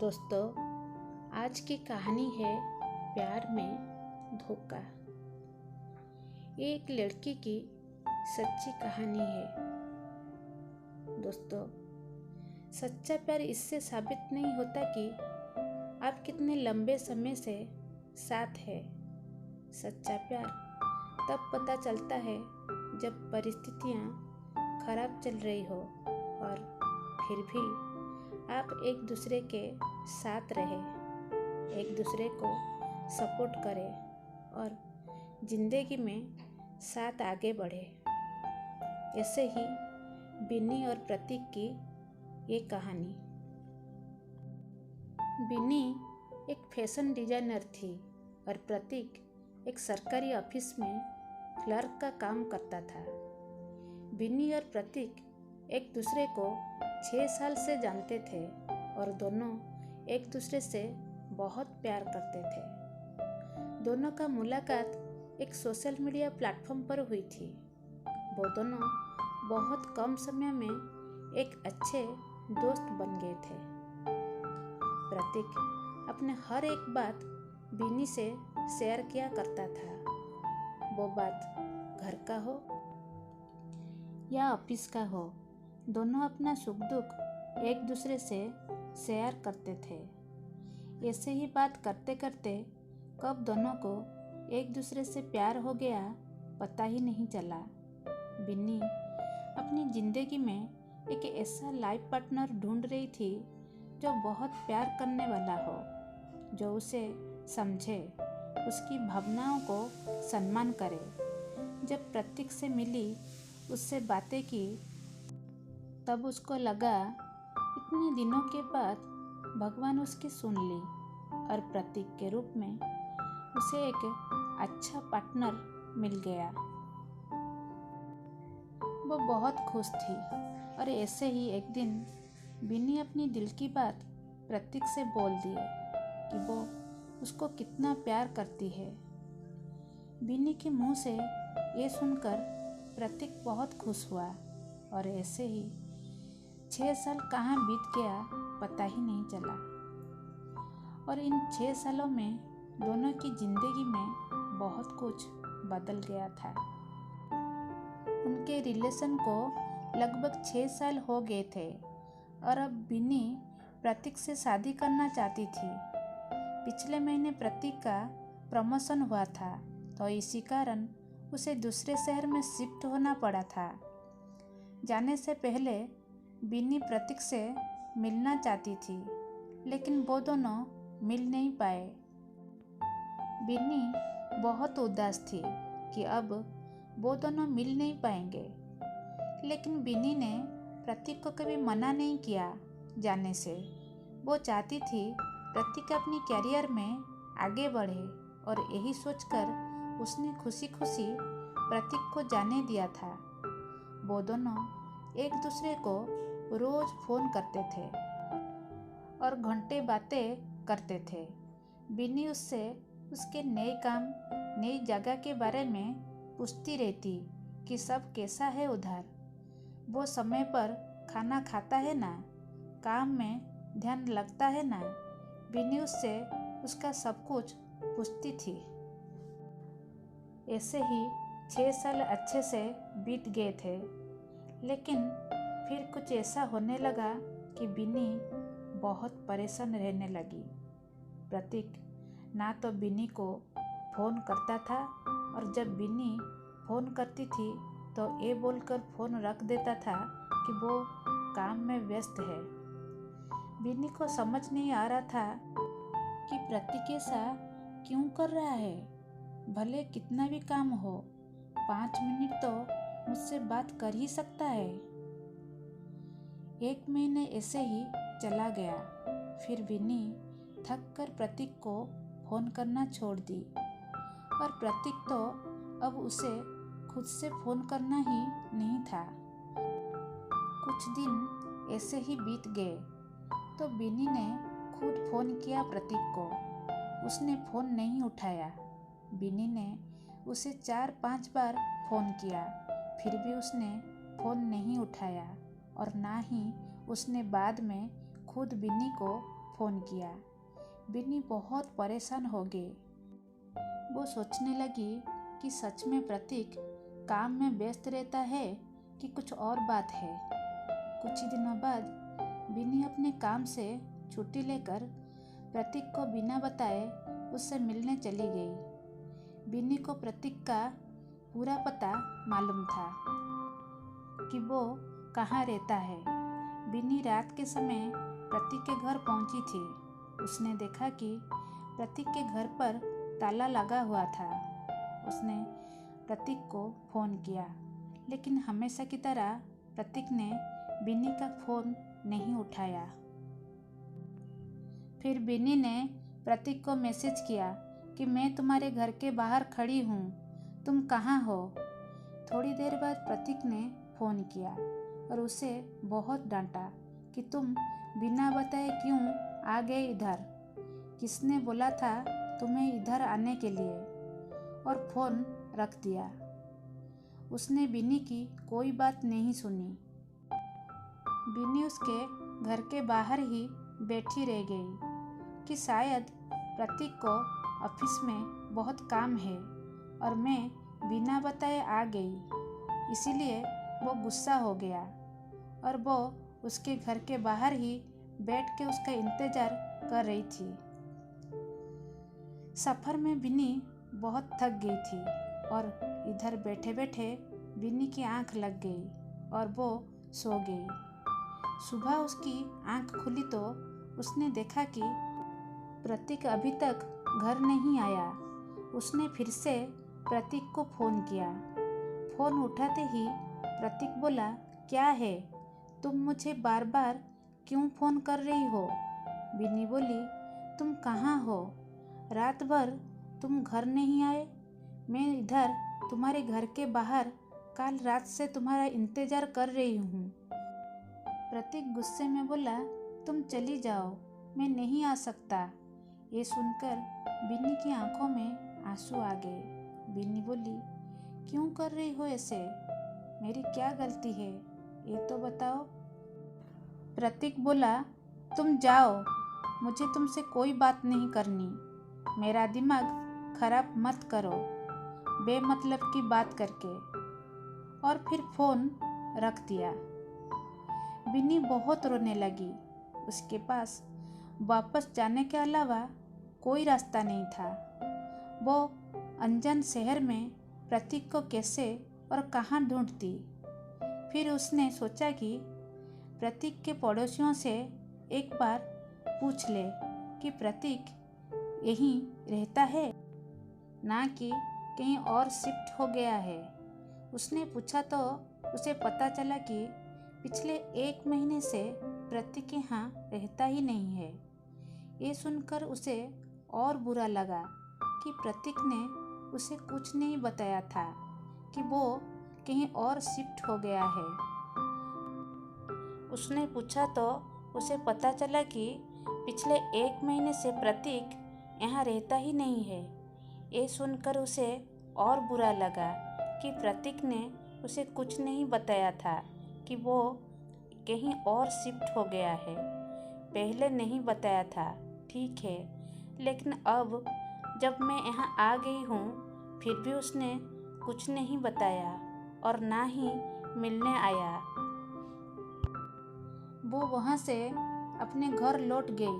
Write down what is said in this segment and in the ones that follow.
दोस्तों, आज की कहानी है प्यार में धोखा। एक लड़की की सच्ची कहानी है। दोस्तों, सच्चा प्यार इससे साबित नहीं होता कि आप कितने लंबे समय से साथ हैं। सच्चा प्यार तब पता चलता है जब परिस्थितियाँ खराब चल रही हो और फिर भी आप एक दूसरे के साथ रहे, एक दूसरे को सपोर्ट करें और जिंदगी में साथ आगे बढ़े। ऐसे ही बिन्नी और प्रतीक की ये कहानी। बिन्नी एक फैशन डिजाइनर थी और प्रतीक एक सरकारी ऑफिस में क्लर्क का काम करता था। बिन्नी और प्रतीक एक दूसरे को 6 साल से जानते थे और दोनों एक दूसरे से बहुत प्यार करते थे। दोनों का मुलाकात एक सोशल मीडिया प्लेटफॉर्म पर हुई थी। वो दोनों बहुत कम समय में एक अच्छे दोस्त बन गए थे। प्रतीक अपने हर एक बात बिन्नी से शेयर किया करता था। वो बात घर का हो या ऑफिस का हो, दोनों अपना सुख दुख एक दूसरे से शेयर करते थे। ऐसे ही बात करते करते कब दोनों को एक दूसरे से प्यार हो गया पता ही नहीं चला। बिन्नी अपनी जिंदगी में एक ऐसा लाइफ पार्टनर ढूंढ रही थी जो बहुत प्यार करने वाला हो, जो उसे समझे, उसकी भावनाओं को सम्मान करे। जब प्रतीक से मिली, उससे बातें की, तब उसको लगा इतने दिनों के बाद भगवान उसकी सुन ली और प्रतीक के रूप में उसे एक अच्छा पार्टनर मिल गया। वो बहुत खुश थी और ऐसे ही एक दिन बिन्नी अपनी दिल की बात प्रतीक से बोल दी कि वो उसको कितना प्यार करती है। बिन्नी के मुंह से ये सुनकर प्रतीक बहुत खुश हुआ और ऐसे ही 6 साल कहाँ बीत गया पता ही नहीं चला। और इन 6 सालों में दोनों की जिंदगी में बहुत कुछ बदल गया था। उनके रिलेशन को लगभग 6 साल हो गए थे और अब बिन्नी प्रतीक से शादी करना चाहती थी। पिछले महीने प्रतीक का प्रमोशन हुआ था, तो इसी कारण उसे दूसरे शहर में शिफ्ट होना पड़ा था। जाने से पहले बिन्नी प्रतीक से मिलना चाहती थी, लेकिन वो दोनों मिल नहीं पाए। बिन्नी बहुत उदास थी कि अब वो दोनों मिल नहीं पाएंगे, लेकिन बिन्नी ने प्रतीक को कभी मना नहीं किया जाने से। वो चाहती थी प्रतीक अपनी कैरियर में आगे बढ़े और यही सोचकर उसने खुशी खुशी प्रतीक को जाने दिया था। वो दोनों एक दूसरे को रोज फोन करते थे और घंटे बातें करते थे। बिन्नी उससे उसके नए काम, नई जगह के बारे में पूछती रहती कि सब कैसा है उधर, वो समय पर खाना खाता है ना, काम में ध्यान लगता है ना। बिन्नी उससे उसका सब कुछ पूछती थी। ऐसे ही 6 साल अच्छे से बीत गए थे, लेकिन फिर कुछ ऐसा होने लगा कि बिन्नी बहुत परेशान रहने लगी। प्रतीक ना तो बिन्नी को फ़ोन करता था और जब बिन्नी फ़ोन करती थी तो ये बोलकर फ़ोन रख देता था कि वो काम में व्यस्त है। बिन्नी को समझ नहीं आ रहा था कि प्रतीक ऐसा क्यों कर रहा है। भले कितना भी काम हो, 5 मिनट तो मुझसे बात कर ही सकता है। 1 महीने ऐसे ही चला गया। फिर बिन्नी थक कर प्रतीक को फ़ोन करना छोड़ दी और प्रतीक तो अब उसे खुद से फ़ोन करना ही नहीं था। कुछ दिन ऐसे ही बीत गए तो बिन्नी ने खुद फ़ोन किया प्रतीक को। उसने फ़ोन नहीं उठाया। बिन्नी ने उसे 4-5 बार फ़ोन किया, फिर भी उसने फ़ोन नहीं उठाया और ना ही उसने बाद में खुद बिन्नी को फ़ोन किया। बिन्नी बहुत परेशान हो गई। वो सोचने लगी कि सच में प्रतीक काम में व्यस्त रहता है कि कुछ और बात है। कुछ ही दिनों बाद बिन्नी अपने काम से छुट्टी लेकर प्रतीक को बिना बताए उससे मिलने चली गई। बिन्नी को प्रतीक का पूरा पता मालूम था कि वो कहाँ रहता है। बिन्नी रात के समय प्रतीक के घर पहुंची थी। उसने देखा कि प्रतीक के घर पर ताला लगा हुआ था। उसने प्रतीक को फ़ोन किया, लेकिन हमेशा की तरह प्रतीक ने बिन्नी का फ़ोन नहीं उठाया। फिर बिन्नी ने प्रतीक को मैसेज किया कि मैं तुम्हारे घर के बाहर खड़ी हूँ, तुम कहाँ हो। थोड़ी देर बाद प्रतीक ने फ़ोन किया और उसे बहुत डांटा कि तुम बिना बताए क्यों आ गए इधर। किसने बोला था तुम्हें इधर आने के लिए, और फ़ोन रख दिया। उसने बिन्नी की कोई बात नहीं सुनी। बिन्नी उसके घर के बाहर ही बैठी रह गई कि शायद प्रतीक को ऑफिस में बहुत काम है और मैं बिना बताए आ गई, इसीलिए वो गुस्सा हो गया और वो उसके घर के बाहर ही बैठ के उसका इंतज़ार कर रही थी। सफ़र में बिन्नी बहुत थक गई थी और इधर बैठे बैठे बिन्नी की आंख लग गई और वो सो गई। सुबह उसकी आंख खुली तो उसने देखा कि प्रतीक अभी तक घर नहीं आया। उसने फिर से प्रतीक को फ़ोन किया। फ़ोन उठाते ही प्रतीक बोला, क्या है, तुम मुझे बार बार क्यों फ़ोन कर रही हो। बिन्नी बोली, तुम कहाँ हो, रात भर तुम घर नहीं आए। मैं इधर तुम्हारे घर के बाहर कल रात से तुम्हारा इंतज़ार कर रही हूँ। प्रतीक गुस्से में बोला, तुम चली जाओ, मैं नहीं आ सकता। ये सुनकर बिन्नी की आंखों में आंसू आ गए। बिन्नी बोली, क्यों कर रही हो ऐसे, मेरी क्या गलती है, ये तो बताओ। प्रतीक बोला, तुम जाओ, मुझे तुमसे कोई बात नहीं करनी। मेरा दिमाग खराब मत करो बेमतलब की बात करके। और फिर फ़ोन रख दिया। बिन्नी बहुत रोने लगी। उसके पास वापस जाने के अलावा कोई रास्ता नहीं था। वो अनजान शहर में प्रतीक को कैसे और कहाँ ढूंढती। फिर उसने सोचा कि प्रतीक के पड़ोसियों से एक बार पूछ ले कि प्रतीक यहीं रहता है, ना कि कहीं और शिफ्ट हो गया है। उसने पूछा तो उसे पता चला कि पिछले 1 महीने से प्रतीक यहाँ रहता ही नहीं है। ये सुनकर उसे और बुरा लगा कि प्रतीक ने उसे कुछ नहीं बताया था कि वो कहीं और शिफ्ट हो गया है। उसने पूछा तो उसे पता चला कि पिछले 1 महीने से प्रतीक यहाँ रहता ही नहीं है। ये सुनकर उसे और बुरा लगा कि प्रतीक ने उसे कुछ नहीं बताया था कि वो कहीं और शिफ्ट हो गया है। पहले नहीं बताया था, ठीक है, लेकिन अब जब मैं यहाँ आ गई हूँ फिर भी उसने कुछ नहीं बताया और ना ही मिलने आया। वो वहाँ से अपने घर लौट गई।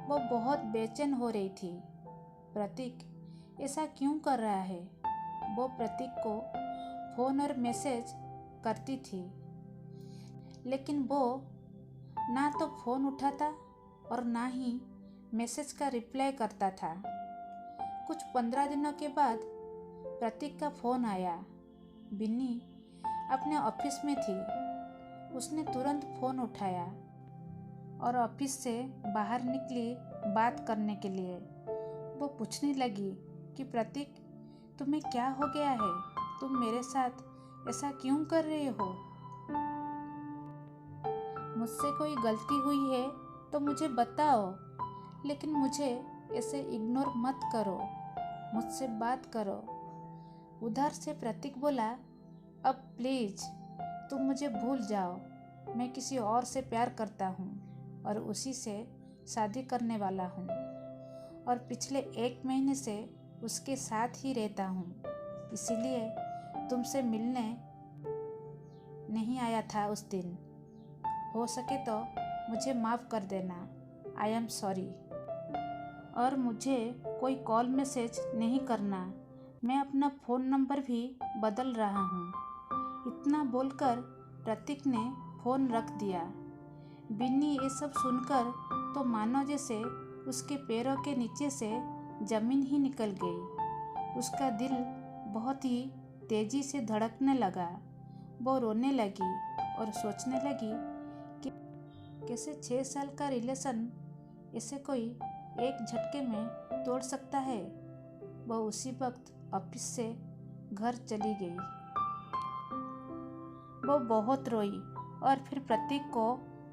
वो बहुत बेचैन हो रही थी। प्रतीक ऐसा क्यों कर रहा है। वो प्रतीक को फ़ोन और मैसेज करती थी, लेकिन वो ना तो फ़ोन उठाता और ना ही मैसेज का रिप्लाई करता था। कुछ 15 दिनों के बाद प्रतीक का फ़ोन आया। बिन्नी अपने ऑफिस में थी। उसने तुरंत फ़ोन उठाया और ऑफिस से बाहर निकली बात करने के लिए। वो पूछने लगी कि प्रतीक, तुम्हें क्या हो गया है, तुम मेरे साथ ऐसा क्यों कर रहे हो। मुझसे कोई गलती हुई है तो मुझे बताओ, लेकिन मुझे ऐसे इग्नोर मत करो, मुझसे बात करो। उधर से प्रतीक बोला, अब प्लीज़ तुम मुझे भूल जाओ, मैं किसी और से प्यार करता हूँ और उसी से शादी करने वाला हूँ और पिछले 1 महीने से उसके साथ ही रहता हूँ, इसीलिए तुमसे मिलने नहीं आया था उस दिन। हो सके तो मुझे माफ़ कर देना। I am sorry. और मुझे कोई कॉल मैसेज नहीं करना, मैं अपना फ़ोन नंबर भी बदल रहा हूँ। इतना बोलकर प्रतीक ने फ़ोन रख दिया। बिन्नी ये सब सुनकर तो मानो जैसे उसके पैरों के नीचे से ज़मीन ही निकल गई। उसका दिल बहुत ही तेज़ी से धड़कने लगा। वो रोने लगी और सोचने लगी कि कैसे 6 साल का रिलेशन ऐसे कोई एक झटके में तोड़ सकता है। वह उसी वक्त ऑफिस से घर चली गई। वो बहुत रोई और फिर प्रतीक को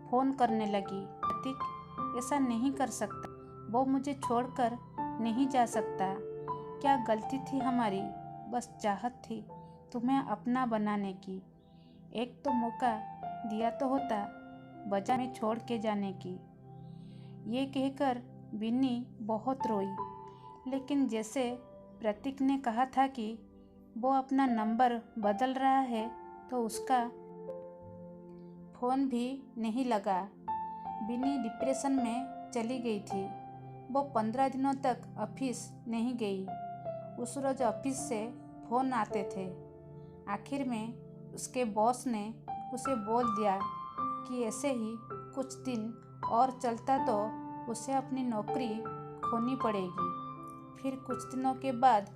फ़ोन करने लगी। प्रतीक ऐसा नहीं कर सकता, वो मुझे छोड़कर नहीं जा सकता। क्या गलती थी हमारी, बस चाहत थी तुम्हें अपना बनाने की। एक तो मौका दिया तो होता बजा में छोड़ के जाने की। ये कहकर बिन्नी बहुत रोई, लेकिन जैसे प्रतीक ने कहा था कि वो अपना नंबर बदल रहा है तो उसका फ़ोन भी नहीं लगा। बिन्नी डिप्रेशन में चली गई थी। वो 15 दिनों तक ऑफिस नहीं गई। उस रोज़ ऑफिस से फ़ोन आते थे। आखिर में उसके बॉस ने उसे बोल दिया कि ऐसे ही कुछ दिन और चलता तो उसे अपनी नौकरी खोनी पड़ेगी। फिर कुछ दिनों के बाद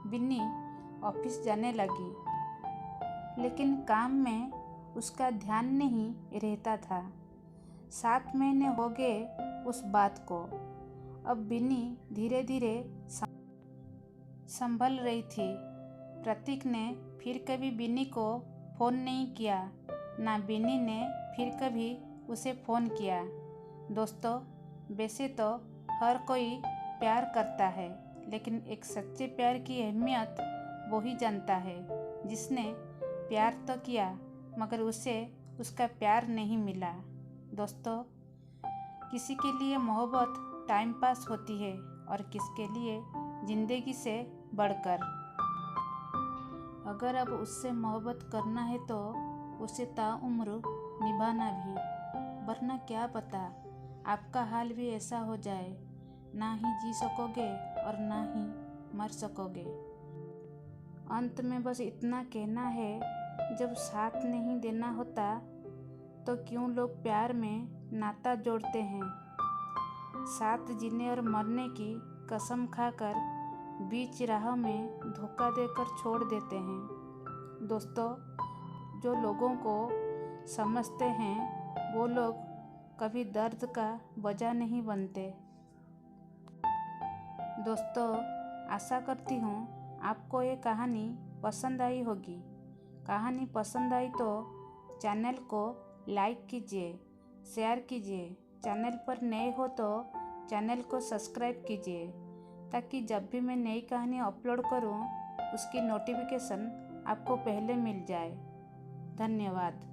बिन्नी ऑफिस जाने लगी, लेकिन काम में उसका ध्यान नहीं रहता था। 7 महीने हो गए उस बात को। अब बिन्नी धीरे धीरे संभल रही थी। प्रतीक ने फिर कभी बिन्नी को फ़ोन नहीं किया, ना बिन्नी ने फिर कभी उसे फ़ोन किया। दोस्तों, वैसे तो हर कोई प्यार करता है, लेकिन एक सच्चे प्यार की अहमियत वो ही जानता है जिसने प्यार तो किया मगर उसे उसका प्यार नहीं मिला। दोस्तों, किसी के लिए मोहब्बत टाइम पास होती है और किसके लिए ज़िंदगी से बढ़कर। अगर अब उससे मोहब्बत करना है तो उसे ताउम्र निभाना भी, वरना क्या पता आपका हाल भी ऐसा हो जाए, ना ही जी सकोगे और ना ही मर सकोगे। अंत में बस इतना कहना है, जब साथ नहीं देना होता तो क्यों लोग प्यार में नाता जोड़ते हैं। साथ जीने और मरने की कसम खाकर बीच राह में धोखा देकर छोड़ देते हैं। दोस्तों, जो लोगों को समझते हैं वो लोग कभी दर्द का वजह नहीं बनते। दोस्तों, आशा करती हूँ आपको ये कहानी पसंद आई होगी। कहानी पसंद आई तो चैनल को लाइक कीजिए, शेयर कीजिए। चैनल पर नए हो तो चैनल को सब्सक्राइब कीजिए, ताकि जब भी मैं नई कहानी अपलोड करूँ उसकी नोटिफिकेशन आपको पहले मिल जाए। धन्यवाद।